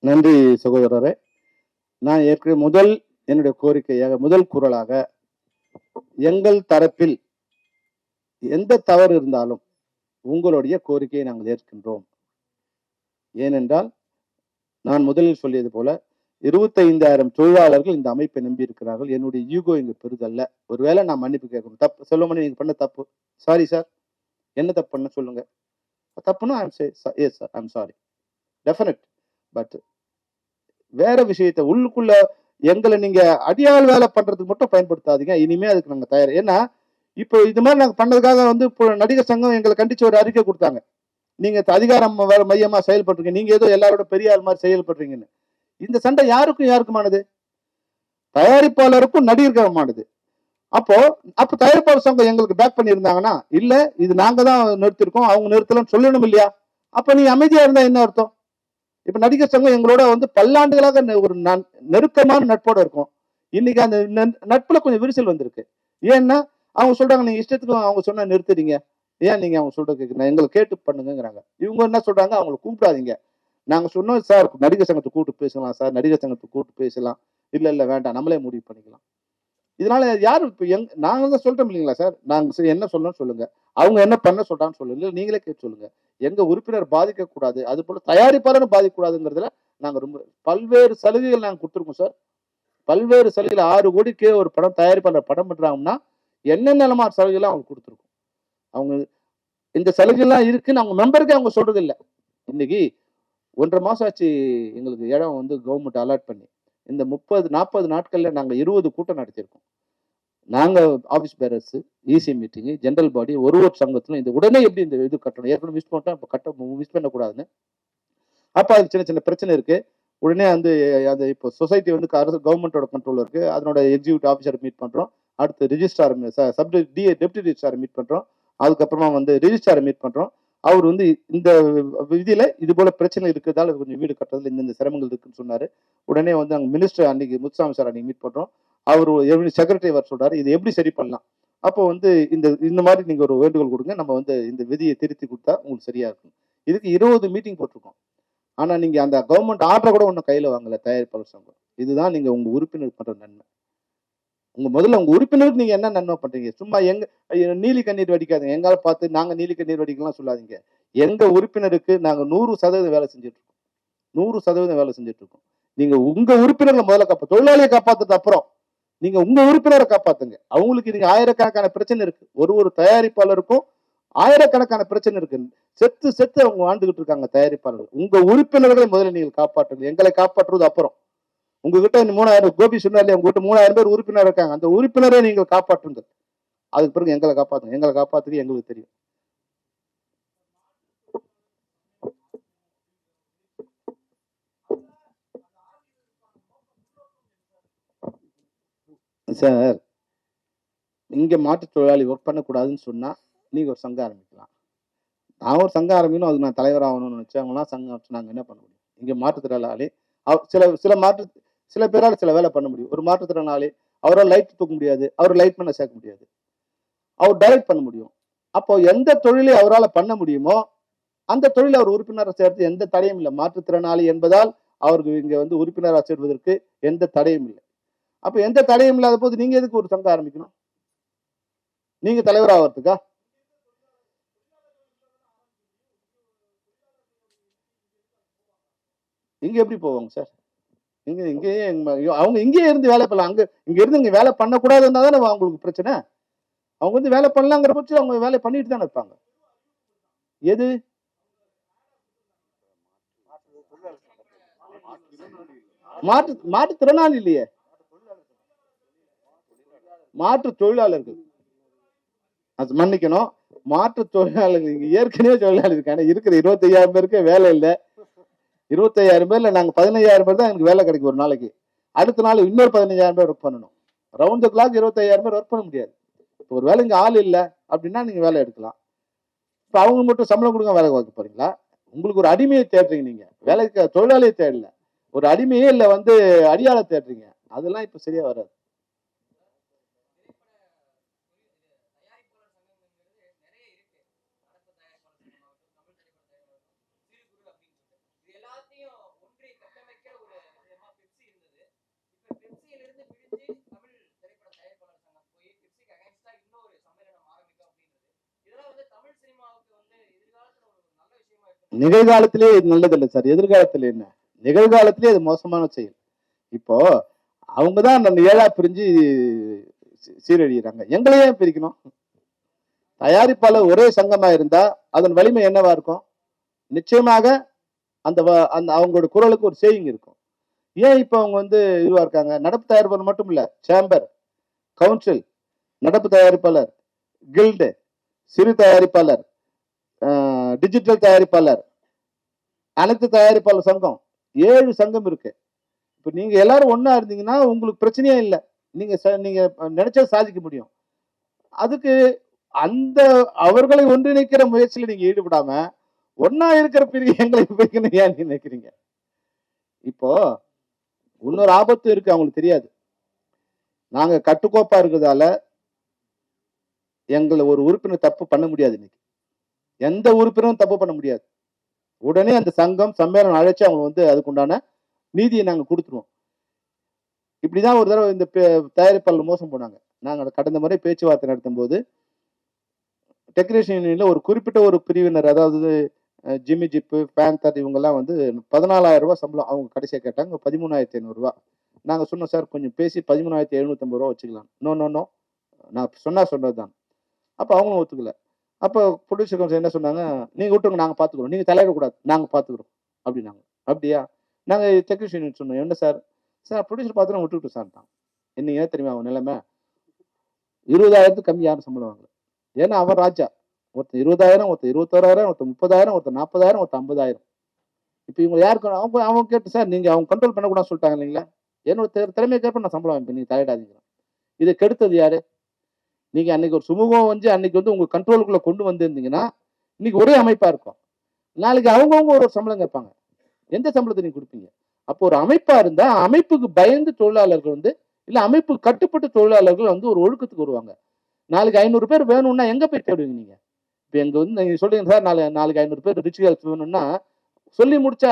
நன்றி சகோதரரே. நான் ஏற்கனவே என்னுடைய கோரிக்கையாக முதல் குரலாக எங்கள் தரப்பில் எந்த தவறு இருந்தாலும் உங்களுடைய கோரிக்கையை நாங்கள் ஏற்கின்றோம். ஏனென்றால் நான் முதலில் சொல்லியது போல 25,000 தொழிலாளர்கள் இந்த அமைப்பை நம்பி இருக்கிறார்கள். என்னுடைய ஈகோ இங்கு பெரிதல்ல. ஒருவேளை நான் மன்னிப்பு கேட்கணும். தப்பு செல்வமணி, நீங்க பண்ண தப்பு. Sorry sir. என்ன தப்பு பண்ண சொல்லுங்க. தப்புன்னா yes sir, I'm sorry, definite. But வேற விஷயத்தை உள்ளுக்குள்ள எங்களை நீங்க அடியாள் வேலை பண்றதுக்கு மட்டும் பயன்படுத்தாதீங்க. இனிமே அதுக்கு நாங்க தயார். ஏன்னா இப்போ இது மாதிரி நாங்க பண்ணதுக்காக வந்து இப்போ நடிகர் சங்கம் எங்களை கண்டிச்சு ஒரு அறிக்கை கொடுத்தாங்க. நீங்க அதிகாரம் மையமா செயல்படுறீங்க, நீங்க ஏதோ எல்லாரோட பெரிய ஆள் மாதிரி செயல்படுறீங்கன்னு. இந்த சண்டை யாருக்குமானது? தயாரிப்பாளருக்கும் நடிகர்களுக்குமானது. அப்போ தயாரிப்பாளர் சங்கம் எங்களுக்கு பேக் பண்ணி இருந்தாங்கன்னா, இல்ல இது நாங்க தான் நிறுத்திருக்கோம், அவங்க நிறுத்தலன்னு சொல்லணும் இல்லையா? அப்ப நீ அமைதியா இருந்தா என்ன அர்த்தம்? இப்ப நடிகர் சங்கம் எங்களோட வந்து பல்லாண்டுகளாக ஒரு நெருக்கமான நட்போட இருக்கும். இன்னைக்கு அந்த நட்புல கொஞ்சம் விரிசல் வந்திருக்கு. ஏன்னா அவங்க சொல்றாங்க, நீங்க இஷ்டத்துக்கு அவங்க சொன்னா நிறுத்துறீங்க, ஏன் நீங்க அவங்க சொல்றது எங்களை கேட்டு பண்ணுங்கிறாங்க. இவங்க என்ன சொல்றாங்க, அவங்களை கூப்பிடாதீங்க. நாங்க சொன்னோம் சார், நடிகர் சங்கத்தை கூப்பிட்டு பேசலாம் சார், நடிகர் சங்கத்தை கூப்பிட்டு பேசலாம். இல்ல வேண்டாம், நம்மளே முடிவு பண்ணிக்கலாம். இதனால யாரு இப்ப நாங்க தான் சொல்றோம் இல்லைங்களா சார், நாங்க என்ன சொல்லணும்னு சொல்லுங்க, அவங்க என்ன பண்ண சொல்றான்னு சொல்லுங்க, நீங்களே கேட்டு சொல்லுங்க. எங்க உறுப்பினர் பாதிக்க கூடாது, அது போல தயாரிப்பாளரும் பாதிக்க கூடாதுங்கிறதுல நாங்க ரொம்ப பல்வேறு சலுகைகள் நாங்க கொடுத்துருக்கோம் சார். பல்வேறு சலுகைகள் 6 கோடிக்கு ஒரு படம் தயாரிப்பாளர் படம் பண்றாங்கன்னா என்னென்ன சலுகைகள் அவங்க கொடுத்துருக்கோம். அவங்க இந்த சலுகைலாம் இருக்குன்னு அவங்க மெம்பருக்கு அவங்க சொல்றது இல்லை. இன்னைக்கு 1.5 மாசம் ஆச்சு எங்களுக்கு இடம் வந்து கவர்மெண்ட் அலாட் பண்ணி. இந்த 30-40 நாட்கள்ல நாங்க 20 கூட்டம் நடத்தியிருக்கோம். நாங்க office bearers, EC meeting, general body, ஒரு சங்கத்திலும் இந்த உடனே எப்படி இந்த இது கட்டணும், ஏற்கனவே மிஸ் பண்ணிட்டோம், இப்போ மிஸ் பண்ணக்கூடாதுன்னு. அப்ப அது சின்ன சின்ன பிரச்சனை இருக்கு. உடனே வந்து அது இப்போ சொசைட்டி வந்து கவர்மெண்டோட கண்ட்ரோல் இருக்கு. அதனோட எக்ஸிக்யூட்டிவ் ஆஃபீஸரை மீட் பண்றோம். அடுத்து ரிஜிஸ்ட்ரார் டெப்டி ரிஜிஸ்ட்ராரை மீட் பண்றோம். அதுக்கப்புறமா வந்து ரிஜிஸ்ட்ராரை மீட் பண்றோம். அவர் வந்து இந்த விதியில இது போல பிரச்சனை இருக்கிறதால கொஞ்சம் வீடு கட்டுறதுல இந்த சிரமங்கள் இருக்குன்னு சொன்னாரு. உடனே வந்து அங்க மினிஸ்டர் அன்னைக்கு முத்துசாமி சார் அன்னைக்கு மீட் பண்றோம். அவர் செக்ரட்டரி வர சொல்றாரு, இது எப்படி சரி பண்ணலாம். அப்போ வந்து இந்த மாதிரி நீங்க ஒரு வேண்டுகோள் கொடுங்க, நம்ம வந்து இந்த விதியை திருத்தி கொடுத்தா உங்களுக்கு சரியா இருக்கும். இதுக்கு 20 மீட்டிங் போட்டிருக்கோம். ஆனா நீங்க அந்த கவர்மெண்ட் ஆர்டர் கூட ஒன்னும் கையில வாங்கல தயாரிப்பாளர் சங்கம். இதுதான் நீங்க உங்க உறுப்பினர் பண்ற நன்மை. முதல்ல உங்க உறுப்பினருக்கு நீங்க என்ன நன்மை பண்றீங்க? சும்மா நீலி கண்ணீர் வடிக்காதீங்க. எங்கால பார்த்து நாங்க நீலி கண்ணீர் வடிக்கலாம் சொல்லாதீங்க. எங்க உறுப்பினருக்கு நாங்க 100% வேலை செஞ்சுட்டு இருக்கோம். 100% வேலை செஞ்சுட்டு இருக்கோம். நீங்க உங்க உறுப்பினர்களை முதல்ல தொழிலாளியை காப்பாத்துறது அப்புறம் நீங்க உங்க உறுப்பினரை காப்பாத்துங்க. அவங்களுக்கு நீங்க ஆயிரக்கணக்கான பிரச்சனை இருக்கு. ஒரு தயாரிப்பாளருக்கும் ஆயிரக்கணக்கான பிரச்சனை இருக்கு. செத்து அவங்க வாழ்ந்துகிட்டு இருக்காங்க தயாரிப்பாளர்கள். உங்க உறுப்பினர்களை முதல்ல நீங்கள் காப்பாற்றுங்க. எங்களை காப்பாற்றுவது அப்புறம். உங்ககிட்ட 3000 கோபி சொன்னாலே உங்ககிட்ட 3000 பேர் உறுப்பினர் இருக்காங்க. அந்த உறுப்பினரை நீங்கள் காப்பாற்றுங்க. அதுக்கு பிறகு எங்களை காப்பாற்றுங்க. எங்களை காப்பாற்றுறது எங்களுக்கு தெரியும். சார், இங்க மாற்றுத் தொழிலாளி ஒர்க் பண்ணக்கூடாதுன்னு சொன்னா நீங்க ஒரு சங்கம் ஆரம்பிக்கலாம். நான் ஒரு சங்கம் ஆரம்பிக்கணும், அதுக்கு நான் தலைவர் ஆகணும்னு நினைச்சவங்களாம் சங்கம் வச்சு நாங்க என்ன பண்ண முடியும்? இங்க மாற்றுத்திறனாளி சில பேரால் சில வேலை பண்ண முடியும். ஒரு மாற்றுத்திறனாளி அவரால் லைட் தூக்க முடியாது, அவர் லைட் பண்ண சேர்க்க முடியாது, அவர் டைரக்ட் பண்ண முடியும். அப்போ எந்த தொழிலை அவரால் பண்ண முடியுமோ அந்த தொழில் அவர் உறுப்பினரை சேர்த்து எந்த தடையும் இல்லை. மாற்றுத்திறனாளி என்பதால் அவருக்கு இங்க வந்து உறுப்பினராக சேர்வதற்கு எந்த தடையும் இல்லை. அப்ப எந்த தடையும் இல்லாத போது நீங்க எதுக்கு ஒரு சங்கம் ஆரம்பிக்கணும்? நீங்க தலைவர் ஆகிறதுக்கா? இங்க எப்படி போவாங்க சார்? இங்கேயே அவங்க இங்கேயே இருந்து வேலை பண்ணலாம். இங்க இருந்து இங்க வேலை பண்ணக்கூடாது இருந்தா தானே அவங்களுக்கு பிரச்சனை. அவங்க வந்து வேலை பண்ணலாங்கிற பட்சம் அவங்க வேலை பண்ணிட்டு தானே இருப்பாங்க. எது மாற்றுத்திறனாளி இல்லையே, மாற்று தொழிலாளர்கள். அது மன்னிக்கணும். மாற்று தொழிலாளர்கள் இங்க ஏற்கனவே தொழிலாளர் இருக்காங்க. இருக்கிற 25,000 பேருக்கு வேலை இல்லை. 25,000 பேர்ல நாங்க 15,000 பேர் தான் எனக்கு வேலை கிடைக்கும் ஒரு நாளைக்கு. அடுத்த நாள் இன்னொரு 15,000 பேர் ஒர்க் பண்ணணும். ரவுண்ட் த கிளாக் 25,000 பேர் ஒர்க் பண்ண முடியாது. ஒரு வேலை இங்க ஆள் இல்லை அப்படின்னா நீங்க வேலை எடுக்கலாம். இப்ப அவங்க மட்டும் சம்பளம் கொடுங்க வேலை பார்க்க போறீங்களா? உங்களுக்கு ஒரு அடிமையை தேடுறீங்க. நீங்க வேலைக்கு தொழிலாளியை தேடல, ஒரு அடிமையே இல்ல வந்து அடியாளை தேடுறீங்க. அதெல்லாம் இப்ப சரியா வராது. நிகழ்காலத்திலேயே இது நல்லது இல்லை சார். எதிர்காலத்துல என்ன? நிகழ்காலத்திலே அது மோசமான செயல். இப்போ அவங்கதான் அந்த 7ஆ பிரிஞ்சு சீரழிகிறாங்க. எங்களையே பிரிக்கணும். தயாரிப்பாளர் ஒரே சங்கமா இருந்தா அதன் வலிமை என்னவா இருக்கும்? நிச்சயமாக அந்த அந்த அவங்களோட குரலுக்கு ஒரு சேயிங் இருக்கும். ஏன் இப்ப அவங்க வந்து இதுவா இருக்காங்க? நடப்பு தயாரிப்பாளர் மட்டும் இல்ல, சேம்பர், கவுன்சில், நடப்பு தயாரிப்பாளர், கில்டு, சிறு தயாரிப்பாளர், டிஜிட்டல் தயாரிப்பாளர், அனைத்து தயாரிப்பாளர் சங்கம், 7 சங்கம் இருக்கு. இப்ப நீங்க எல்லாரும் ஒன்னா இருந்தீங்கன்னா உங்களுக்கு பிரச்சனையே இல்லை. நீங்க நீங்க நினைச்சா சாதிக்க முடியும். அதுக்கு அந்த அவர்களை ஒன்றிணைக்கிற முயற்சியில நீங்க ஈடுபடாம ஒன்னா இருக்கிற பிரிவு எங்களை பிரிக்கணும் ஏன் நினைக்கிறீங்க? இப்போ இன்னொரு ஆபத்து இருக்கு, அவங்களுக்கு தெரியாது. நாங்க கட்டுக்கோப்பா இருக்கிறதால எங்களை ஒரு உறுப்பினர் தப்பு பண்ண முடியாது. இன்னைக்கு எந்த உறுப்பினரும் தப்பு பண்ண முடியாது. உடனே அந்த சங்கம் சம்மேளனம் அழைச்சு அவங்க வந்து அதுக்குண்டான நீதியை நாங்க கொடுத்துருவோம். இப்படிதான் ஒரு தடவை இந்த தயாரிப்பாளர் மோசம் போனாங்க. நாங்க கடந்த முறை பேச்சுவார்த்தை நடத்தும் போது டெக்கரேஷன் யூனியன்ல ஒரு குறிப்பிட்ட ஒரு பிரிவினர், அதாவது ஜிம்மி ஜிப்பு, பேந்தர், இவங்கெல்லாம் வந்து 14,000 ரூபாய் சம்பளம். அவங்க கடைசியா கேட்டாங்க 13,500 ரூபாய். நாங்க சொன்னோம் சார் கொஞ்சம் பேசி 13,750 ரூபாய் வச்சுக்கலாம். நோ நோ நோ, நான் சொன்னதுதான். அப்ப அவங்களும் ஒத்துக்கல. அப்போ ப்ரொடியூசர் கவுன்சில் என்ன சொன்னாங்க, நீங்க விட்டுருங்க, நாங்க பாத்துக்கிறோம், நீங்க தலையிடக்கூடாது, நாங்க பாத்துக்கிறோம் அப்படின்னாங்க. அப்படியா? நாங்க டெக்னீஷியன் யூனியன் சொன்னோம், என்ன சார்? சார் ப்ரொடியூசர் பார்த்து விட்டுக்கிட்டு சார்ட்டான். என்ன தெரியுமா அவன் நிலைமை? 20,000 கம்மி யாரும் சம்பளம் வாங்கல. ஏன்னா அவன் ராஜா. ஒருத்தர் 20,000, ஒருத்தர் 21,000, ஒருத்தர் 30,000, ஒருத்தர் 40,000, ஒருத்தர் 50,000. இப்ப இவங்க யாருக்கு அவங்க கேட்டு சார் நீங்க அவங்க கண்ட்ரோல் பண்ணக்கூடாதுன்னு சொல்லிட்டாங்க இல்லைங்களா? என்னோட திறமையேற்ற நான் சம்பளம் வாங்கிப்பேன், நீங்க தலையிடாதீங்க. இதை கெடுத்தது யாரு? நீங்க அன்னைக்கு ஒரு சுமூகம் வந்து அன்னைக்கு வந்து உங்க கண்ட்ரோலுக்குள்ள கொண்டு வந்திருந்தீங்கன்னா இன்னைக்கு ஒரே அமைப்பா இருக்கும். நாளைக்கு அவங்கவுங்க ஒரு சம்பளம் கேட்பாங்க. எந்த சம்பளத்தை நீங்க கொடுப்பீங்க? அப்போ ஒரு அமைப்பா இருந்தா அமைப்புக்கு பயந்து தொழிலாளர்கள் வந்து, இல்ல அமைப்பு கட்டுப்பட்டு தொழிலாளர்கள் வந்து ஒரு ஒழுக்கத்துக்கு வருவாங்க. நாளைக்கு 500 பேர் வேணும்னா எங்க போய் தேடுவீங்க நீங்க? இப்ப எங்க வந்து நீங்க சொல்றீங்க சார் நாளைக்கு 500 பேர் ரிச்சுவல்ஸ் வேணும்னா சொல்லி முடிச்ச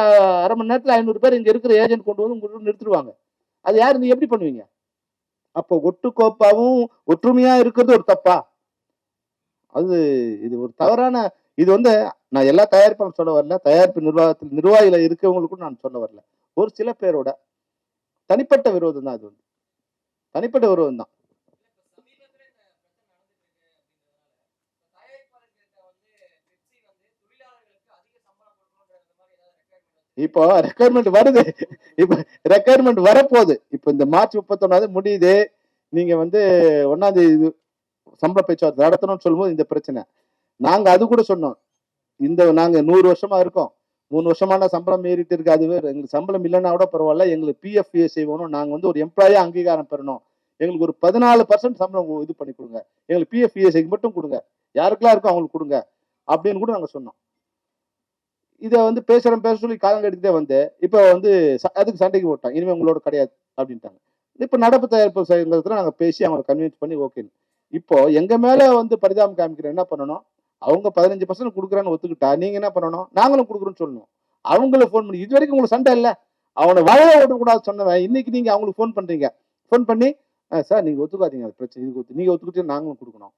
1/2 மணி நேரத்துல 500 பேர் இங்க இருக்கிற ஏஜென்ட் கொண்டு வந்து உங்களுக்கு நிறுத்துருவாங்க. அது யாரு? நீங்க எப்படி பண்ணுவீங்க? அப்போ ஒட்டுக்கோப்பாவும் ஒற்றுமையா இருக்கிறது ஒரு தப்பா? அது இது ஒரு தவறான, இது வந்து நான் எல்லா தயாரிப்பாளரும் சொல்ல வரல, தயாரிப்பு நிர்வாகில இருக்கவங்களுக்கும் நான் சொல்ல வரல. ஒரு சில பேரோட தனிப்பட்ட விரோதம் தான். அது வந்து தனிப்பட்ட விரோதம் தான். இப்போ ரெக்குயர்மெண்ட் வருது. இப்ப ரெக்குயர்மெண்ட் வரப்போகுது. இப்ப இந்த மார்ச் 31 முடியுது. நீங்க வந்து 1ஆம் தேதி சம்பள பேச்சுவார்த்தை நடத்தணும்னு சொல்லும்போது இந்த பிரச்சனை. நாங்க அது கூட சொன்னோம். நாங்க 100 வருஷமா இருக்கோம். 3 வருஷமான சம்பளம் ஏறிட்டு இருக்கு. அது வேற. எங்களுக்கு சம்பளம் இல்லைன்னா கூட பரவாயில்ல. எங்களுக்கு பிஎஃப் இஎஸ்ஐ வேணும். நாங்க வந்து ஒரு எம்ப்ளாயா அங்கீகாரம் பெறணும். எங்களுக்கு ஒரு 14% சம்பளம் இது பண்ணி கொடுங்க. எங்களுக்கு பிஎஃப் இஎஸ்ஐக்கு மட்டும் கொடுங்க. யாருக்கெல்லாம் இருக்கோ அவங்களுக்கு கொடுங்க அப்படின்னு கூட நாங்க சொன்னோம். இதை வந்து பேச சொல்லி காலம் எடுத்துட்டே வந்து இப்ப வந்து அதுக்கு சண்டைக்கு போட்டாங்க. இனிமே உங்களோட கிடையாது அப்படின்ட்டாங்க. இப்ப நடப்பு தயாரிப்பு சங்கத்துல நாங்க பேசி அவங்களை கன்வின்ஸ் பண்ணி ஓகே. இப்போ எங்க மேல வந்து பரிதாபம் காமிக்கிறோம். என்ன பண்ணணும்? அவங்க 15% கொடுக்குறான்னு ஒத்துக்கிட்டா நீங்க என்ன பண்ணணும்? நாங்களும் கொடுக்குறோம்னு சொல்லணும். அவங்கள போன் பண்ணி இது வரைக்கும் உங்களுக்கு சண்டை இல்லை, அவனை வாழ விடக்கூடாது சொன்னவன் இன்னைக்கு நீங்க அவங்களுக்கு போன் பண்றீங்க. போன் பண்ணி சார் நீங்க ஒத்துக்காதீங்க, அது பிரச்சனை, நீங்க ஒத்துக்கிட்டு நாங்களும் கொடுக்கணும்.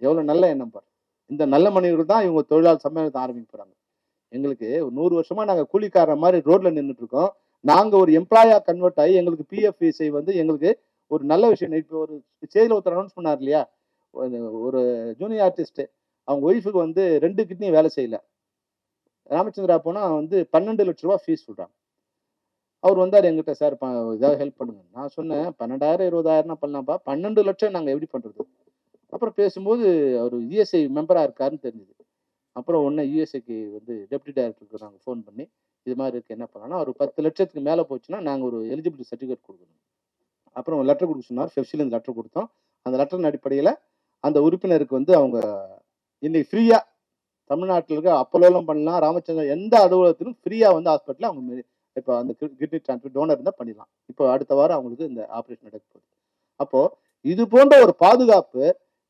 எவ்வளவு நல்ல எண்ணம் பாரு. இந்த நல்ல மனிதர்கள் தான் இவங்க தொழிலாளர் சம்மேளனத்தை ஆரம்பிக்க போறாங்க. எங்களுக்கு 100 வருஷமா நாங்க கூலிக்கார மாதிரி ரோட்ல நின்றுட்டு இருக்கோம். நாங்க ஒரு எம்ப்ளாயா கன்வெர்ட் ஆகி எங்களுக்கு பிஎஃப் இஎஸ்ஐ வந்து எங்களுக்கு ஒரு நல்ல விஷயம். இப்போ ஒரு செய்தியில் ஒருத்தர் அனௌன்ஸ் பண்ணார் இல்லையா, ஒரு ஜூனியர் ஆர்டிஸ்ட் அவங்க ஒய்ஃபுக்கு வந்து 2 கிட்னியும் வேலை செய்யல. ராமச்சந்திரா போனா வந்து 12 லட்சம் ரூபாய் ஃபீஸ் சொல்றாங்க. அவர் வந்தார் எங்கிட்ட, சார் ஏதாவது ஹெல்ப் பண்ணுங்க. நான் சொன்னேன் 12,000 20,000 பண்ணலாம்ப்பா, 12 லட்சம் நாங்க எப்படி பண்றது? அப்புறம் பேசும்போது அவர் இஎஸ்ஐ மெம்பரா இருக்காருன்னு தெரிஞ்சுது. அப்புறம் உடனே யுஎஸ்ஏக்கு வந்து டெப்டி டைரக்டருக்கு நாங்கள் ஃபோன் பண்ணி, இது மாதிரி இருக்கு என்ன பண்ணலாம்னா, ஒரு 10,00,000க்கு மேல போச்சுன்னா, நாங்க ஒரு எலிஜிபிலிட்டி சர்டிஃபிகேட் குடுக்கணும். அப்புறம் லெட்டர் குடுக்க சொன்னார். பெப்சிலேருந்து லெட்டர் குடுத்தோம். அந்த லெட்டரின் அடிப்படையில அந்த உறுப்பினருக்கு வந்து அவங்க இன்னைக்கு ஃப்ரீயா தமிழ்நாட்டில இருக்க அப்போலோலும் பண்ணலாம், ராமச்சந்திரன் எந்த அலுவலகத்திலும் ஃப்ரீயா வந்து ஹாஸ்பிட்டல்ல அவங்க இப்ப அந்த கிட்னி டிரான்ஸ்பிளன்ட் டோனர் இருந்தா பண்ணிடலாம். இப்போ அடுத்த வாரம் அவங்களுக்கு இந்த ஆபரேஷன் நடக்க போகுது. அப்போ இது போன்ற ஒரு பாதுகாப்பு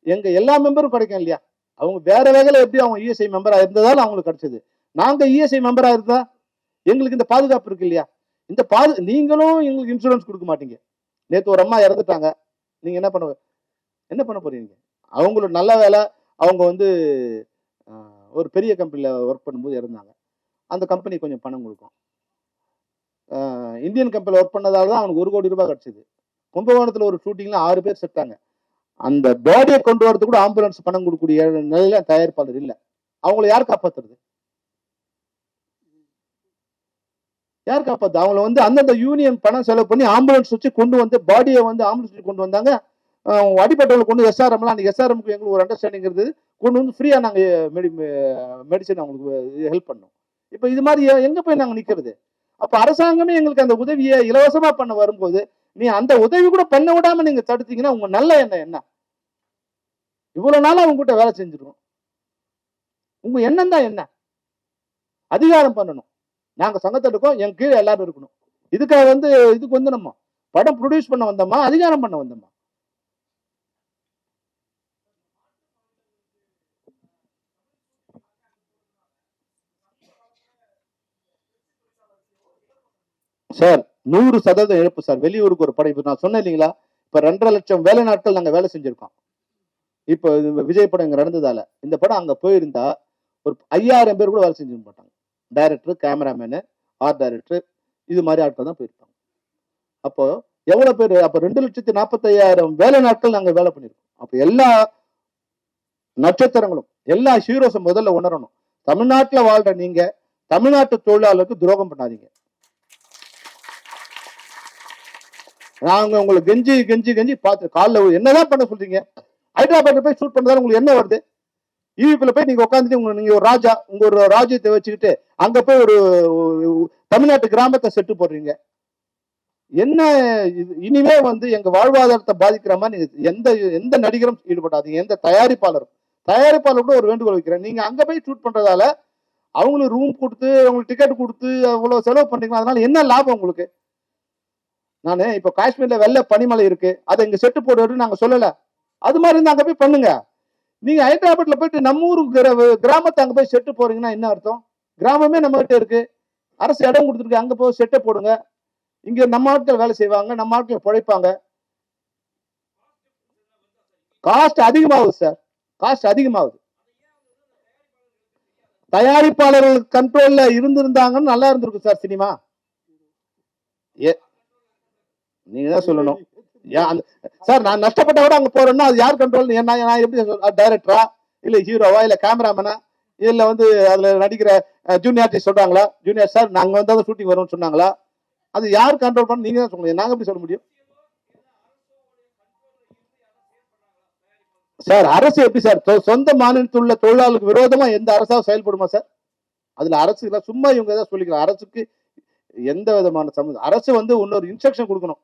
எங்க எல்லா மெம்பரும் கிடைக்கும் இல்லையா? அவங்க வேற வகையில எப்படி அவங்க இஎஸ்ஐ மெம்பரா இருந்ததால அவங்களுக்கு கிடைச்சது. நாங்க இஎஸ்ஐ மெம்பரா இருந்தா எங்களுக்கு இந்த பாதுகாப்பு இருக்கு இல்லையா? இந்த நீங்களும் எங்களுக்கு இன்சூரன்ஸ் கொடுக்க மாட்டீங்க. நேத்து ஒரு அம்மா இறந்துட்டாங்க. நீங்க என்ன பண்ண போறீங்க? அவங்களோட நல்ல வேலை அவங்க வந்து ஒரு பெரிய கம்பெனில ஒர்க் பண்ணும்போது இறந்தாங்க. அந்த கம்பெனி கொஞ்சம் பணம் கொடுக்கும். இந்தியன் கம்பெனில ஒர்க் பண்ணதால தான் அவனுக்கு 1 கோடி ரூபாய் கிடைச்சது. கும்பகோணத்துல ஒரு ஷூட்டிங்ல 6 பேர் செத்தாங்க. அந்த பாடியை கொண்டு வரது கூட ஆம்புலன்ஸ் பணம் கொடுக்கக்கூடிய நிலையில தயாரிப்பாளர் இல்ல. அவங்கள யார் காப்பாத்துறது? யார் காப்பாத்து? அவங்கள வந்து அந்தந்த யூனியன் பணம் செலவு பண்ணி ஆம்புலன்ஸ் வச்சு கொண்டு வந்து பாடியை வந்து ஆம்புலன்ஸ் கொண்டு வந்தாங்க. அடிப்பட்டவங்களை கொண்டு எஸ்ஆர்எம்லாம் அந்த எஸ்ஆர்எம்க்கு எங்களுக்கு ஒரு அண்டர்ஸ்டாண்டிங் இருந்தது. கொண்டு வந்து ஃப்ரீயா நாங்க மெடிசன் அவங்களுக்கு ஹெல்ப் பண்ணோம். இப்ப இது மாதிரி எங்க போய் நாங்க நிக்கிறது? அப்ப அரசாங்கமே எங்களுக்கு அந்த உதவியை இலவசமா பண்ண வரும்போது நீ அந்த உதவி கூட பண்ண விடாம நீங்க தடுத்தீங்கன்னா உங்க நல்ல எண்ணம் என்ன? இவ்வளவு நாளா அவங்க கிட்ட வேலை செஞ்சிருக்கோம். உங்க எண்ணம் தான் என்ன? அதிகாரம் பண்ணணும். நாங்க சங்கத்தை இருக்கோம், என் கீழே எல்லாரும் இருக்கணும். இதுக்காக வந்து இதுக்கு வந்து நம்ம படம் ப்ரொடியூஸ் பண்ண வந்தோமா, அதிகாரம் பண்ண வந்தோமா? சார் 100% இழப்பு சார். வெளியூருக்கு ஒரு படம் இப்ப நான் சொன்னேன் இல்லைங்களா? இப்ப 2.5 லட்சம் வேலை நாட்கள் நாங்க வேலை செஞ்சிருக்கோம். இப்ப விஜய் படம் இங்க நடந்ததால இந்த படம் அங்க போயிருந்தா ஒரு 5000 பேர் கூட வேலை செஞ்சிருக்க மாட்டாங்க. டைரக்டர், கேமராமேனு, ஆர்ட் டைரக்டர் இது மாதிரி ஆட்கள் தான் போயிருப்பாங்க. அப்போ எவ்வளவு பேர்? அப்ப 2,45,000 வேலை நாட்கள் நாங்க வேலை பண்ணிருக்கோம். அப்ப எல்லா நட்சத்திரங்களும் எல்லா ஹீரோஸும் முதல்ல உணரணும். தமிழ்நாட்டுல வாழ்ற நீங்க தமிழ்நாட்டு தொழிலாளருக்கு துரோகம் பண்ணாதீங்க. நாங்க உங்களை கெஞ்சி கெஞ்சி கெஞ்சி பார்த்து காலில் என்னதான் பண்ண சொல்றீங்க? ஹைதராபாத்ல போய் ஷூட் பண்றதால உங்களுக்கு என்ன வருது? ஈவிபில போய் நீங்க உட்காந்துட்டு நீங்க ஒரு ராஜா உங்க ஒரு ராஜ்யத்தை வச்சுக்கிட்டு அங்க போய் ஒரு தமிழ்நாட்டு கிராமத்தை செட்டு போடுறீங்க. என்ன இனிமே வந்து எங்க வாழ்வாதாரத்தை பாதிக்கிற மாதிரி எந்த எந்த நடிகரும் ஈடுபடாதீங்க. எந்த தயாரிப்பாளரும் கூட ஒரு வேண்டுகோள் வைக்கிறேன். நீங்க அங்க போய் ஷூட் பண்றதால அவங்களுக்கு ரூம் கொடுத்து அவங்களுக்கு டிக்கெட் கொடுத்து அவ்வளவு செலவு பண்றீங்க. அதனால என்ன லாபம் உங்களுக்கு? நானு இப்ப காஷ்மீர்ல வெள்ள பனிமலை இருக்கு, அதை இங்க செட்டு போடுறது நாங்க சொல்லல. அது மாதிரி இருந்தா அங்க போய் பண்ணுங்க. நீங்க ஹைதராபாத்ல போயிட்டு நம்ம ஊரு கிராமத்தை அங்க போய் செட்டு போறீங்கன்னா என்ன அர்த்தம்? கிராமமே நம்ம கிட்ட இருக்கு, அரசு இடம் கொடுத்துருக்கு, அங்க போய் செட்டை போடுங்க. இங்க நம்ம ஆட்கள் வேலை செய்வாங்க, நம்ம ஆட்கள் பிழைப்பாங்க. காஸ்ட் அதிகமாகுது சார், காஸ்ட் அதிகமாகுது. தயாரிப்பாளர்கள் கண்ட்ரோல்ல இருந்திருந்தாங்கன்னு நல்லா இருந்திருக்கும் சார் சினிமா. நீங்க தான் சொல்லணும். சார் நான் நஷ்டப்பட்ட விட அங்க போறேன்னா அது யார் கண்ட்ரோல்? நான் எப்படி டைரக்டரா இல்ல ஹீரோவா இல்ல கேமராமேனா இல்ல வந்து அதுல நடிக்கிற ஜூனியர் ஆர்டிஸ்ட் சொல்றாங்களா? ஜூனியர் சார் நாங்க வந்தா ஷூட்டிங் வரும்னு சொன்னாங்களா? அது யார் கண்ட்ரோல் பண்ண நீங்க தான் சொல்லுங்க. நாங்க எப்படி சொல்ல முடியும்? சார் அரசு எப்படி சார் சொந்த மாநிலத்தில் உள்ள தொழிலாளர்களுக்கு விரோதமா எந்த அரசாவது செயல்படுமா சார்? அதுல அரசு இல்ல, சும்மா இவங்க ஏதாவது சொல்லிக்கலாம். அரசுக்கு எந்த விதமான சம்மந்தம்? அரசு வந்து இன்னொரு இன்ஸ்ட்ரக்ஷன் கொடுக்கணும்.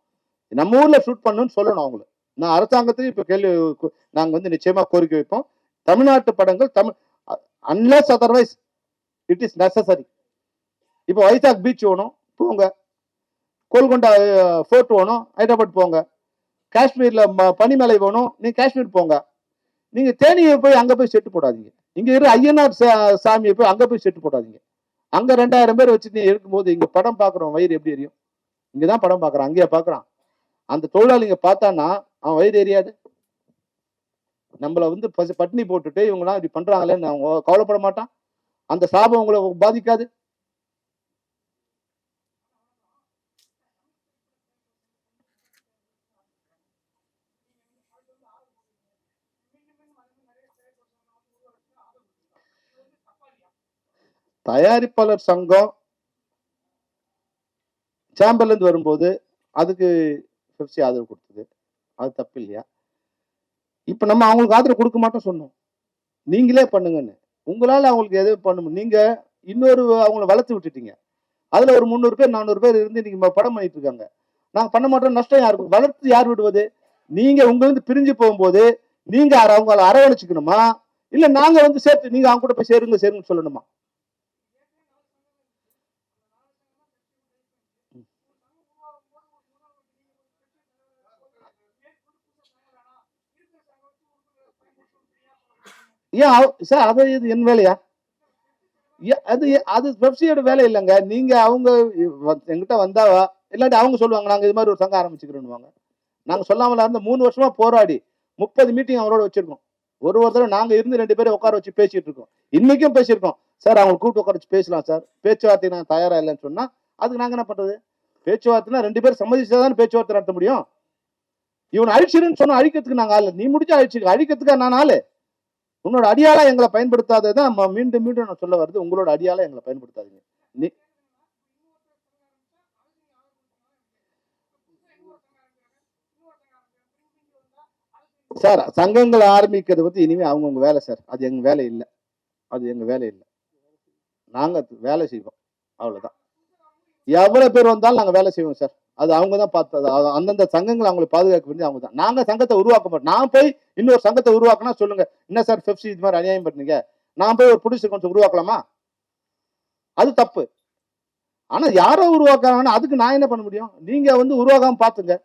நம்ம ஊர்ல ஷூட் பண்ணணும்னு சொல்லணும் அவங்களுக்கு. நான் அரசாங்கத்தையும் இப்ப கேள்வி நாங்க வந்து நிச்சயமா கோரிக்கை வைப்போம். தமிழ்நாட்டு படங்கள் unless otherwise it is necessary. இப்போ வைசாக் பீச் வேணும் போங்க, கோல்கொண்டா ஃபோர்ட் வேணும் ஹைதராபாத் போங்க, காஷ்மீர்ல பனிமலை வேணும் நீங்க காஷ்மீர் போங்க. நீங்க தேனியை போய் அங்க போய் செட்டு போடாதீங்க. இங்க இரு ஐயனார் சாமியை போய் அங்க போய் செட்டு போடாதீங்க. அங்க 2000 பேர் வச்சு நீ இருக்கும்போது இங்க படம் பாக்குறோம் வயிறு எப்படி எரியும்? இங்கதான் படம் பாக்குறான், அங்கேயா பாக்குறான்? அந்த தொழிலாளிங்க பார்த்தான்னா அவன் வயிறு எரியாது? நம்மள வந்து பட்டினி போட்டுட்டு இவங்கலாம் இப்படி பண்றாங்களேன்னு அவங்க கவலைப்பட மாட்டான்? அந்த சாபம் உங்களை பாதிக்காது? தயாரிப்பாளர் சங்கம் சேம்பர்ல இருந்து வரும்போது அதுக்கு பெப்சி ஆதரவு கொடுத்தது, அது தப்பு இல்லையா? இப்ப நம்ம அவங்களுக்கு ஆதரவு கொடுக்க மாட்டோம் சொன்னோம், நீங்களே பண்ணுங்கன்னு. உங்களால அவங்களுக்கு எதுவும் பண்ண நீங்க இன்னொரு அவங்கள வளர்த்து விட்டுட்டீங்க. அதுல ஒரு 300 பேர் 400 பேர் இருந்து நீங்க படம் பண்ணிட்டு இருக்காங்க. நாங்க பண்ண மாட்டோம், நஷ்டம் யாருக்கு? வளர்த்து யார் விடுவது? நீங்க உங்க பிரிஞ்சு போகும்போது நீங்க அவங்கள அரவணைச்சுக்கணுமா, இல்ல நாங்க சேர்த்து நீங்க அவங்க கூட போய் சேருங்க சேருங்க சொல்லணுமா? ஏன் சார், அது இது என் வேலையா? அது அது பெப்சியோட வேலை இல்லைங்க. நீங்க அவங்க எங்கிட்ட வந்தாவா, இல்லாட்டி அவங்க சொல்லுவாங்க நாங்க இது மாதிரி ஒரு சங்கம் ஆரம்பிச்சுக்கிறோம். நாங்க சொல்லாமல இருந்த 3 வருஷமா போராடி 30 மீட்டிங் அவரோட வச்சிருக்கோம். ஒரு தடவை நாங்க இருந்து 2 பேரும் உட்கார வச்சு பேசிட்டு இருக்கோம். இன்னைக்கும் பேசியிருக்கோம். சார் அவங்க கூப்பிட்டு உட்கார வச்சு பேசலாம் சார், பேச்சுவார்த்தை நான் தயாரா இல்லைன்னு சொன்னா அதுக்கு நாங்க என்ன பண்றது? பேச்சுவார்த்தைனா 2 பேரும் சம்மதிச்சாதான் பேச்சுவார்த்தை நடத்த முடியும். இவன் அழிச்சிருன்னு சொன்னா அழிக்கிறதுக்கு நாங்க ஆளு, நீ முடிஞ்சா அழிச்சு அழிக்கிறதுக்கு நான் ஆளு. உன்னோட அடியாளா எங்களை பயன்படுத்தாததான் மீண்டும் மீண்டும் நான் சொல்ல வருது. உங்களோட அடியாளா எங்களை பயன்படுத்தாதீங்க. நீ சார், சங்கங்கள் ஆரம்பிக்கிறது பத்தி இனிமே அவங்கவுங்க வேலை சார், அது எங்க வேலை இல்லை. அது எங்க வேலை இல்லை. நாங்க வேலை செய்வோம், அவ்வளவுதான். எவ்வளவு பேர் வந்தாலும் நாங்க வேலை செய்வோம் சார். அது அவங்க தான் பார்த்தது. அந்தந்த சங்கங்கள் அவங்களை பாதுகாக்க வேண்டிய அவங்க தான். நாங்க சங்கத்தை உருவாக்க மாட்டோம். நான் போய் இன்னொரு சங்கத்தை உருவாக்கினா சொல்லுங்க, என்ன சார் பெப்சி இது மாதிரி அநியாயம் பண்ணீங்க, நான் போய் ஒரு ப்ரொடியூசர் கொஞ்சம் உருவாக்கலாமா? அது தப்பு. ஆனா யாரோ உருவாக்குறாங்கன்னா அதுக்கு நான் என்ன பண்ண முடியும்? நீங்க உருவாக்காம பாத்துங்க.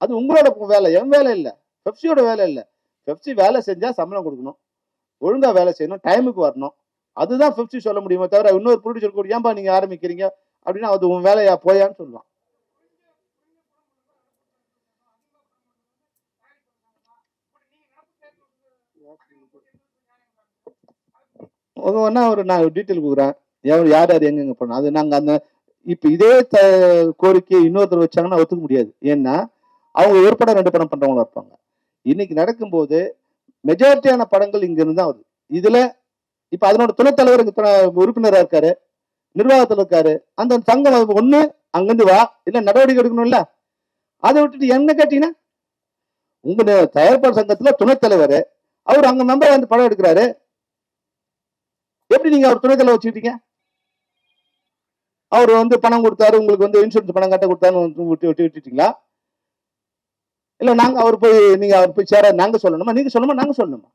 அது உங்களோட வேலை, என் வேலை இல்ல, பெப்சியோட வேலை இல்ல. பெப்சி வேலை செஞ்சா சம்பளம் கொடுக்கணும், ஒழுங்கா வேலை செய்யணும், டைமுக்கு வரணும். அதுதான் பெப்சி சொல்ல முடியுமே தவிர இன்னொரு ப்ரொடியூசர் கூட ஏன்பா நீங்க ஆரம்பிக்கிறீங்க அப்படின்னா அது உன் வேலையா போயான்னு சொல்லுவான். ஒரு நான் டீட்டெயில் கொடுக்குறேன், யார் யார் எங்கெங்க பண்ணணும். அது நாங்க அந்த இப்ப இதே கோரிக்கை இன்னொருத்தர் வச்சாங்கன்னா ஒத்துக்க முடியாது. ஏன்னா அவங்க ஒரு படம் 2 படம் பண்றவங்களா இருப்பாங்க. இன்னைக்கு நடக்கும்போது மெஜாரிட்டியான படங்கள் இங்க இருந்து தான் வருது. இதுல இப்ப அதனோட துணைத் தலைவர் உறுப்பினரா இருக்காரு, நிர்வாகத்தில் இருக்காரு. அந்த சங்கம் ஒண்ணு அங்கிருந்து வா, இல்ல நடவடிக்கை எடுக்கணும்ல. அதை விட்டுட்டு என்ன கேட்டீங்கன்னா, உங்க தயாரிப்பாளர் சங்கத்துல துணைத் தலைவர் அவர் அங்க மெம்பர் படம் எடுக்கிறாரு, எப்படி நீங்க அவர் துணைத் தலைவர் வச்சுக்கிட்டீங்க? அவர் பணம் கொடுத்தாரு, உங்களுக்கு இன்சூரன்ஸ் பணம் கட்ட கொடுத்தாரு விட்டுட்டீங்களா? இல்ல நாங்க அவர் போய் நீங்க அவர் போய் சேர நாங்க சொல்லணுமா, நீங்க சொல்லணுமா, நாங்க சொல்லணுமா?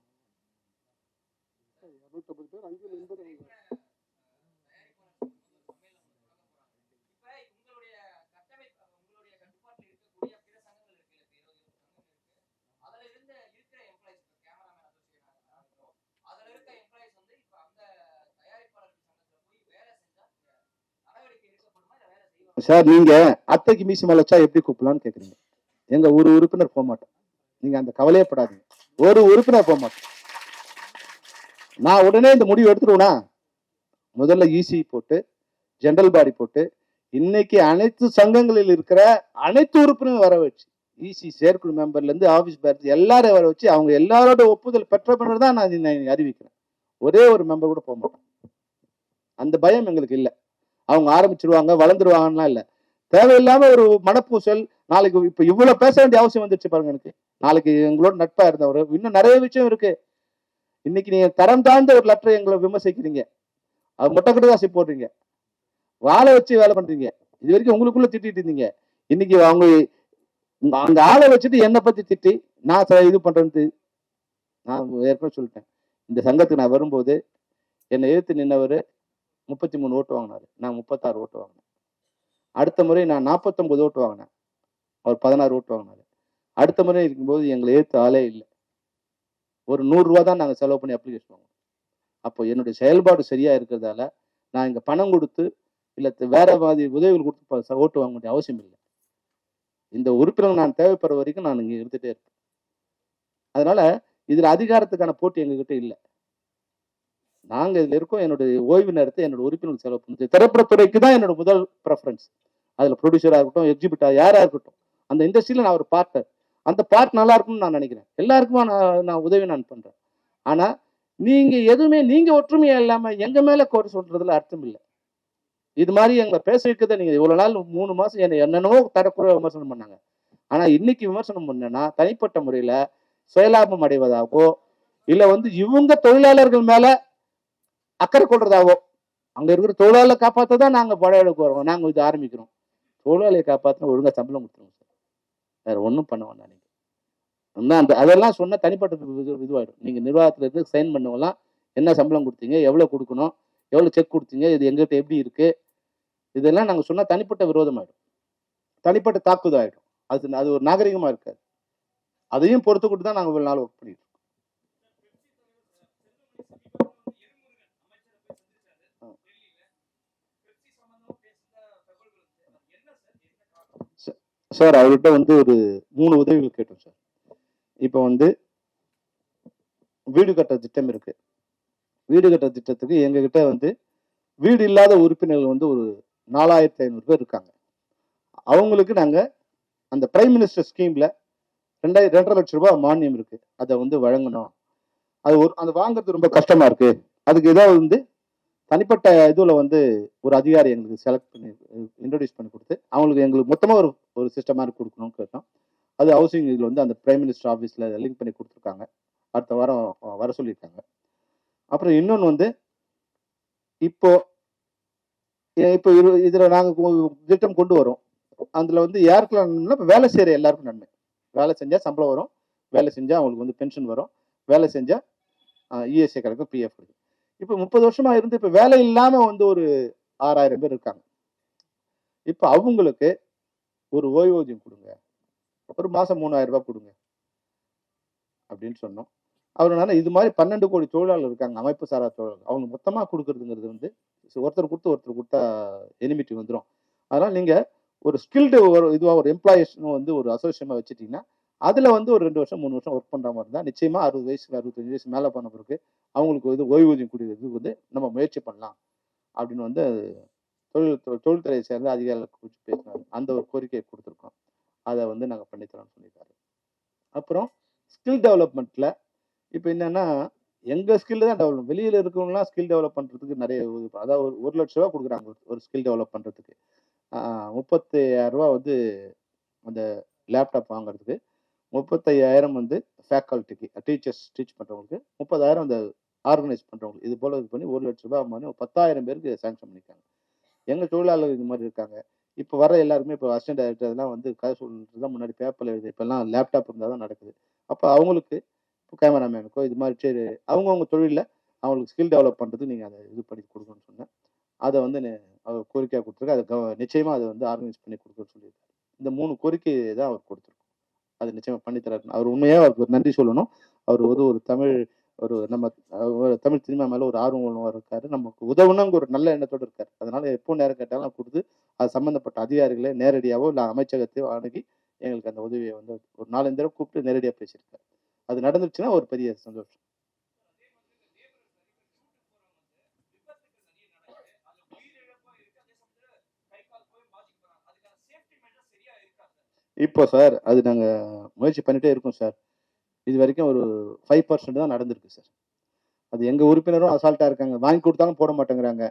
சார், நீங்க அத்தைக்கு மீசி மலைச்சா எப்படி கூப்பிடலாம்னு கேக்குறீங்க. எங்க ஒரு உறுப்பினர் போக மாட்டோம், நீங்க அந்த கவலையே படாதீங்க. ஒரு உறுப்பினர் போக மாட்டோம். நான் உடனே இந்த முடிவு எடுத்துருவேனா, முதல்ல இசி போட்டு ஜெனரல் பாடி போட்டு இன்னைக்கு அனைத்து சங்கங்களில் இருக்கிற அனைத்து உறுப்பினரும் வர வச்சு, இசி செயற்குழு மெம்பர்ல இருந்து ஆபீஸ் பேர் எல்லாரும் வர வச்சு அவங்க எல்லாரோட ஒப்புதல் பெற்ற பின்னர் தான் நான் அறிவிக்கிறேன். ஒரே ஒரு மெம்பர் கூட போக மாட்டோம். அந்த பயம் எங்களுக்கு இல்லை. அவங்க ஆரம்பிச்சிருவாங்க வளர்ந்துருவாங்கன்னா இல்ல, தேவையில்லாம ஒரு மனப்பூசல். நாளைக்கு இப்ப இவ்வளவு பேச வேண்டிய அவசியம் வந்துருச்சு பாருங்க எனக்கு. நாளைக்கு எங்களோட நட்பா இருந்தவர் இன்னும் நிறைய விஷயம் இருக்கு. இன்னைக்கு நீங்க தரம் தாழ்ந்த ஒரு லெட்டர் எங்களை விமர்சிக்கிறீங்க, அது மொட்டைக்கட்டுதாசி போடுறீங்க, வாழை வச்சு வேலை பண்றீங்க. இது வரைக்கும் உங்களுக்குள்ள திட்டிட்டு இருந்தீங்க. இன்னைக்கு அவங்க அந்த ஆளை வச்சுட்டு என்னை பத்தி திட்டி நான் இது பண்றேன்னு நான் ஏற்கனவே சொல்லிட்டேன். இந்த சங்கத்துக்கு நான் வரும்போது என்னை எதிர்த்து நின்னவர் 33 ஓட்டு வாங்கினாரு, நான் 36 ஓட்டு வாங்கினேன். அடுத்த முறை நான் 49 ஓட்டு வாங்கினேன், அவர் 16 ஓட்டு வாங்கினாரு. அடுத்த முறை இருக்கும்போது எங்களை எதிர்த்து ஆளே இல்லை. ஒரு 100 ரூபா தான் நாங்கள் செலவு பண்ணி அப்ளிகேஷன் வாங்குவோம். அப்போ என்னுடைய செயல்பாடு சரியா இருக்கிறதால நான் இங்க பணம் கொடுத்து இல்ல வேற மாதிரி உதவிகள் கொடுத்து ஓட்டு வாங்க வேண்டிய அவசியம் இல்லை. இந்த உறுப்பினர் நான் தேவைப்படுற வரைக்கும் நான் இங்க இருந்துட்டே இருப்பேன். அதனால இதுல அதிகாரத்துக்கான போட்டி எங்ககிட்ட இல்லை. நாங்க இதுல இருக்கோம், என்னுடைய ஓய்வு நேரத்தை என்னோட உறுப்பினர் செலவு பண்ணுது. திரைப்படத்துறைக்கு தான் என்னோட முதல் ப்ரெஃபரன்ஸ். அதுல ப்ரொடியூசரா இருக்கட்டும், எக்ஸிபிட்டா யாரா இருக்கட்டும், அந்த இண்டஸ்ட்ரியில நான் ஒரு பார்ட்டர். அந்த பார்ட் நல்லா இருக்கும்னு நான் நினைக்கிறேன். எல்லாருக்குமா நான் உதவி நான் பண்றேன். ஆனா நீங்க எதுவுமே நீங்க ஒற்றுமையா இல்லாம எங்க மேல குறை சொல்றதுல அர்த்தம் இல்லை. இது மாதிரி எங்களை பேச வைக்கிறத நீங்க இவ்வளவு நாள் 3 மாசம் என்னென்னவோ தரக்குறை விமர்சனம் பண்ணாங்க. ஆனா இன்னைக்கு விமர்சனம் பண்ணேன்னா தனிப்பட்ட முறையில சுயலாபம் அடைவதாகவோ இல்ல வந்து இவங்க தொழிலாளர்கள் மேல அக்கறை கொள்றதாவோ, அங்க இருக்கிற தொழிலாளர்களை காப்பாற்றதான் நாங்க படையெடுக்க வரோம், நாங்க இது ஆரம்பிக்கிறோம். தொழிலாளியை காப்பாற்றினா ஒழுங்கா சம்பளம் கொடுத்துருவோம் சார், வேற ஒன்றும் பண்ண வேண்டாம். நீங்க அந்த அதெல்லாம் சொன்னா தனிப்பட்ட இதுவாயிடும். நீங்க நிர்வாகத்துல இருந்து சைன் பண்ணவங்கலாம் என்ன சம்பளம் கொடுத்தீங்க, எவ்வளவு கொடுக்கணும், எவ்வளவு செக் கொடுத்தீங்க, இது எங்கிட்ட எப்படி இருக்கு, இதெல்லாம் நாங்க சொன்னா தனிப்பட்ட விரோதமாயிடும், தனிப்பட்ட தாக்குதல் ஆயிடும். அது அது ஒரு நாகரிகமா இருக்காது. அதையும் பொறுத்துக்கிட்டு தான் நாங்க இவ்வளவு நாள் ஒர்க் பண்ணிட்டு இருக்கோம். சார் அவர்கிட்ட வந்து ஒரு 3 உதவிகள் கேட்டோம் சார். இப்போ வந்து வீடு கட்ட திட்டம் இருக்கு. வீடு கட்ட திட்டத்துக்கு எங்ககிட்ட வந்து வீடு இல்லாத உறுப்பினர்கள் வந்து ஒரு 4500 பேர் இருக்காங்க. அவங்களுக்கு நாங்க அந்த பிரைம் மினிஸ்டர் ஸ்கீம்ல 2.5 லட்சம் ரூபாய் மானியம் இருக்கு, அதை வந்து வழங்கணும். அது அது வாங்குறது ரொம்ப கஷ்டமா இருக்கு. அதுக்கு ஏதாவது வந்து தனிப்பட்ட இதுல வந்து ஒரு அதிகாரி எங்களுக்கு செலக்ட் பண்ணி இன்ட்ரோடியூஸ் பண்ணி கொடுத்து அவங்களுக்கு எங்களுக்கு மொத்தமா ஒரு சிஸ்டம் மாதிரி கொடுக்கணும்னு கேட்டோம். அது ஹவுசிங் இதுல வந்து அந்த பிரைம் மினிஸ்டர் ஆஃபீஸ்ல லிங்க் பண்ணி கொடுத்துருக்காங்க. அடுத்த வாரம் வர சொல்லியிருக்காங்க. அப்புறம் இன்னொன்று வந்து இப்போ இப்போ இதுல நாங்க திட்டம் கொண்டு வரோம். அதுல வந்து யாருக்கெல்லாம் வேலை செய்யற எல்லாருக்கும் நன்மை. வேலை செஞ்சா சம்பளம் வரும், வேலை செஞ்சா அவங்களுக்கு வந்து பென்ஷன் வரும், வேலை செஞ்சா இஎஸ்ஐ கிடைக்கும், பிஎஃப் கிடைக்கும். இப்போ 30 வருஷமா இருந்து இப்ப வேலை இல்லாம வந்து ஒரு 6000 பேர் இருக்காங்க. இப்ப அவங்களுக்கு ஒரு ஓய்வூதியம் கொடுங்க, ஒரு மாசம் 3000 ரூபாய் கொடுங்க அப்படின்னு சொன்னோம். அவருனால இது மாதிரி 12 கோடி தொழிலாளர் இருக்காங்க, அமைப்பு சாரா தொழிலாளர். அவங்க மொத்தமா கொடுக்கறதுங்கிறது வந்து ஒருத்தர் கொடுத்தா எனிமிட்டி வந்துடும். அதனால நீங்க ஒரு ஸ்கில்டு இதுவா ஒரு எம்ப்ளாயிஸ் வந்து ஒரு அசோசியேஷனா வச்சுட்டீங்கன்னா அதுல வந்து ஒரு 2 வருஷம் 3 வருஷம் ஒர்க் பண்ற மாதிரி இருந்தா நிச்சயமா 60 வயசு 65 வயசு மேல பண்ண பிறகு அவங்களுக்கு வந்து ஓய்வூதியம் கூடியது வந்து நம்ம முயற்சி பண்ணலாம் அப்படின்னு வந்து தொழில்துறையை சேர்ந்த அதிகாரிகள் குறித்து பேசினாரு. அந்த ஒரு கோரிக்கையை கொடுத்துருக்கோம். அதை வந்து நாங்க பண்ணித்தரோம்னு சொல்லியிருக்காரு. அப்புறம் ஸ்கில் டெவலப்மெண்ட்ல இப்ப என்னன்னா எங்க ஸ்கில் தான் டெவலப், வெளியில இருக்கவங்கலாம் ஸ்கில் டெவலப் பண்றதுக்கு நிறைய அதாவது 1 லட்சம் ரூபாய் கொடுக்குறாங்க ஒரு ஸ்கில் டெவலப் பண்றதுக்கு. 35,000 ரூபாய் வந்து அந்த லேப்டாப் வாங்குறதுக்கு, 35,000 வந்து ஃபேக்கல்ட்டிக்கு டீச்சர்ஸ் டீச் பண்றவங்களுக்கு, 30,000 அந்த ஆர்கனைஸ் பண்றவங்களுக்கு. இது போல இது பண்ணி 1 லட்சம் ரூபாய் மாதிரி 10,000 பேருக்கு சாங்ஷன் பண்ணிருக்காங்க. எங்க தொழிலாளர்கள் இது மாதிரி இருக்காங்க. இப்ப வர எல்லாருமே இப்போ அசிஸ்டன்ட் டைரக்டர் அதெல்லாம் வந்து கதை சொல்றது தான் முன்னாடி பேப்பர்ல எழுது, இப்பெல்லாம் லேப்டாப் இருந்தால் தான் நடக்குது. அப்போ அவங்களுக்கு கேமராமேனுக்கோ இது மாதிரி சரி அவங்கவுங்க தொழிலில் அவங்களுக்கு ஸ்கில் டெவலப் பண்ணுறதுக்கு நீங்கள் அதை இது பண்ணி கொடுக்கணும்னு சொன்னேன். அதை வந்து அவர் கோரிக்கையாக கொடுத்துருக்கு. அதை நிச்சயமாக அதை வந்து ஆர்கனைஸ் பண்ணி கொடுக்கணும்னு சொல்லியிருக்காரு. இந்த 3 கோரிக்கை தான் அவர் கொடுத்துருக்கோம். அது நிச்சயமாக பண்ணித்தராரு. அவர் உண்மையாக அவருக்கு ஒரு நன்றி சொல்லணும். அவர் ஒரு தமிழ் நம்ம தமிழ் சினிமா மேல ஒரு ஆர்வம் உள்ளவா இருக்காரு. நமக்கு உதவணுங்க ஒரு நல்ல எண்ணத்தோடு இருக்காரு. அதனால எப்போ நேரம் கேட்டாலும் கொடுத்து அது சம்பந்தப்பட்ட அதிகாரிகளை நேரடியாவோ இல்லை அமைச்சகத்தையோ அணுகி எங்களுக்கு அந்த உதவியை வந்து ஒரு 4 தடவை கூப்பிட்டு நேரடியாக பேசியிருக்காரு. அது நடந்துச்சுன்னா ஒரு பெரிய சந்தோஷம். இப்போ சார் அது நாங்க முயற்சி பண்ணிட்டே இருக்கோம் சார். இது வரைக்கும் ஒரு 5% தான் நடந்திருக்கு சார். அது எங்க உறுப்பினரும் அசால்ட்டா இருக்காங்க. வாங்கி கொடுத்தாலும் போட மாட்டேங்கிறாங்க.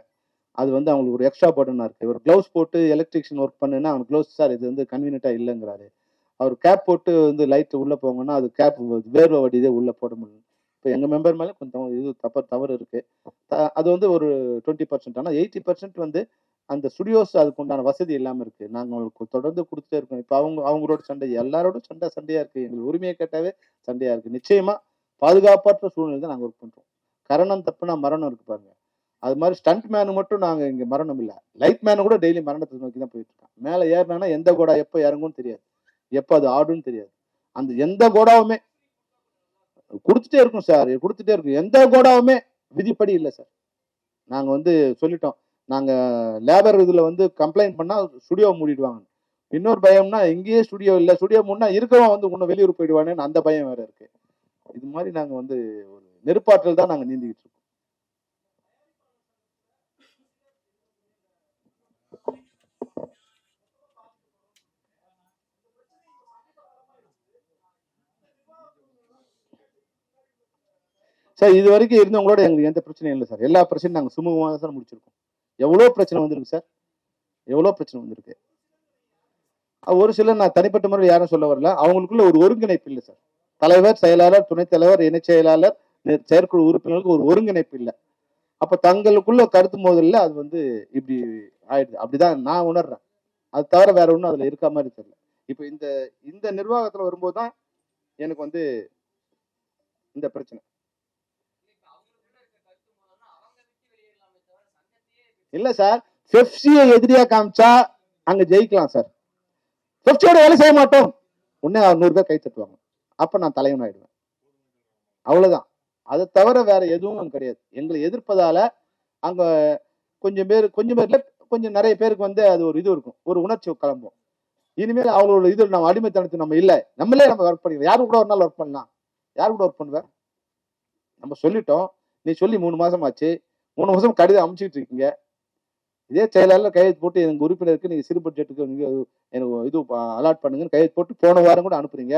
அது வந்து அவங்களுக்கு ஒரு எக்ஸ்ட்ரா பர்டனா இருக்கு. ஒரு கிளவுஸ் போட்டு எலக்ட்ரீஷியன் ஒர்க் பண்ணுன்னா அவங்க கிளவுஸ் சார் இது வந்து கன்வீனியன்ட்டா இல்லங்கிறாரு. அவர் கேப் போட்டு வந்து லைட் உள்ள போங்கன்னா அது கேப் வேர்வை வடிதே உள்ள போட முடியும். இப்போ எங்க மெம்பர் மேல கொஞ்சம் இது தவறு இருக்கு. அது வந்து ஒரு 20%. ஆனா 80% வந்து அந்த ஸ்டுடியோஸ் அதுக்கு உண்டான வசதி இல்லாம இருக்கு. நாங்க அவங்களுக்கு தொடர்ந்து குடுத்துட்டே இருக்கோம். இப்ப அவங்களோட சண்டை எல்லாரோட சண்டையா இருக்கு. எங்களுக்கு உரிமையை கேட்டாவே சண்டையா இருக்கு. நிச்சயமா பாதுகாப்பற்ற சூழ்நிலை தான் நாங்க ஒர்க் பண்றோம். கரணம் தப்புனா மரணம் இருக்கு பாருங்க. அது மாதிரி ஸ்டண்ட் மேனு மட்டும் நாங்க இங்க மரணம் இல்ல. லைட் மேனு கூட டெய்லி மரணத்தை நோக்கி தான் போயிட்டு இருக்கான். மேல ஏறினானா எந்த கோடா எப்ப இறங்கும்னு தெரியாது. எப்ப அது ஆடுன்னு தெரியாது. அந்த எந்த கோடாவுமே குடுத்துட்டே இருக்கும் சார். குடுத்துட்டே இருக்கும். எந்த கோடாவுமே விதிப்படி இல்ல சார். நாங்க வந்து சொல்லிட்டோம். நாங்க லேபர் இதுல வந்து கம்ப்ளைண்ட் பண்ணா ஸ்டுடியோ மூடிடுவாங்க. இன்னொரு பயம்னா இங்கேயே ஸ்டுடியோ இல்ல. ஸ்டுடியோ மூடினா இருக்கவன் வந்து இன்னும் வெளியூர் போயிடுவானேன்னு அந்த பயம் வேற இருக்கு. இது மாதிரி நாங்க வந்து ஒரு நெருப்பாற்றல் தான் நாங்க நீந்திக்கிட்டு இருக்கோம். சார் இது வரைக்கும் இருந்தவங்களோட எங்களுக்கு எந்த பிரச்சனையும் இல்லை சார். எல்லா பிரச்சனையும் நாங்கள் சுமூகமாக தான் சார் முடிச்சிருக்கோம். எவ்வளோ பிரச்சனை வந்திருக்கு சார், எவ்வளோ பிரச்சனை வந்திருக்கு. ஒரு சிலர் நான் தனிப்பட்ட முறையில் யாரும் சொல்ல வரல, அவங்களுக்குள்ள ஒரு ஒருங்கிணைப்பு இல்லை சார். தலைவர், செயலாளர், துணைத் தலைவர், இணைச் செயலாளர், செயற்குழு உறுப்பினர்களுக்கு ஒரு ஒருங்கிணைப்பு இல்லை. அப்ப தங்களுக்குள்ள கருத்து மோதல்ல அது வந்து இப்படி ஆயிடுது. அப்படிதான் நான் உணர்றேன். அது தவிர வேற ஒண்ணும் அதுல இருக்க மாதிரி தெரியல. இப்ப இந்த இந்த நிர்வாகத்துல வரும்போதுதான் எனக்கு வந்து இந்த பிரச்சனை. இல்ல சார், பெப்சியை எதிரியா காமிச்சா அங்க ஜெயிக்கலாம் சார். பெப்சியோட வேலை செய்ய மாட்டோம், உடனே 100 பேர் கை தட்டுவாங்க. அப்ப நான் தலைவன் ஆயிடுவேன். அவ்வளவுதான். அதை தவிர வேற எதுவும் கிடையாது. எங்களை எதிர்ப்பதால அங்க கொஞ்சம் பேர்ல கொஞ்சம் நிறைய பேருக்கு வந்து அது ஒரு இது இருக்கும், ஒரு உணர்ச்சி கிளம்பும். இனிமேல் அவங்களோட இது நம்ம அடிமைத்தனத்து நம்ம இல்ல, நம்மளே நம்ம ஒர்க் பண்ணிக்கலாம். யாரு கூட ஒரு நாள் ஒர்க் பண்ணலாம்? யாரு கூட ஒர்க் பண்ணுவேன்? நம்ம சொல்லிட்டோம். நீ சொல்லி 3 மாசம் ஆச்சு. 3 மாசம் கடிதம் அனுப்பிச்சிட்டு இருக்கீங்க. இதே செயலாளர் கையெழுத்து போட்டு எங்க உறுப்பினருக்கு நீங்க சிறு பட்ஜெட்டுக்கு நீங்க எனக்கு இது அலாட் பண்ணுங்கன்னு கையெழுத்து போட்டு போன வாரம் கூட அனுப்புறீங்க.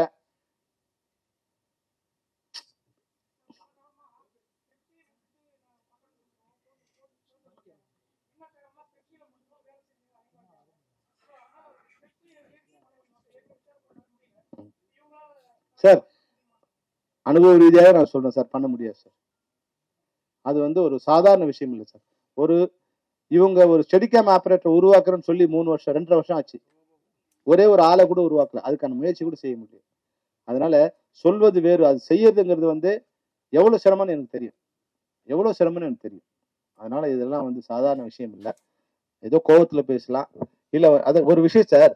சார், அனுபவ ரீதியாக நான் சொல்றேன் சார், பண்ண முடியாது சார். அது வந்து ஒரு சாதாரண விஷயம் இல்லை சார். ஒரு இவங்க ஒரு ஸ்டெடிகேம் ஆபரேட்டர் உருவாக்குறேன்னு சொல்லி 3 வருஷம் 2.5 வருஷம் ஆச்சு. ஒரே ஒரு ஆளை கூட உருவாக்கல. அதுக்கான முயற்சி கூட செய்ய முடியும். அதனால சொல்வது வேறு, அது செய்யறதுங்கிறது வந்து எவ்வளவு சிரமம்னு எனக்கு தெரியும். எவ்வளவு சிரமம்னு எனக்கு தெரியும். அதனால இதெல்லாம் வந்து சாதாரண விஷயம் இல்ல. ஏதோ கோவத்துல பேசலாம். இல்ல அது ஒரு விஷயம் சார்.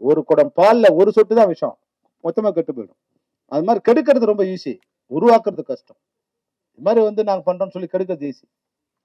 ஒரு குடம் பால்ல ஒரு சொட்டு தான் விஷம். மொத்தமா கெட்டு போயிடும். அது மாதிரி கெடுக்கிறது ரொம்ப ஈஸி. உருவாக்குறது கஷ்டம். இது மாதிரி வந்து நாங்க பண்றோம்னு சொல்லி கெடுக்கிறது ஈஸி.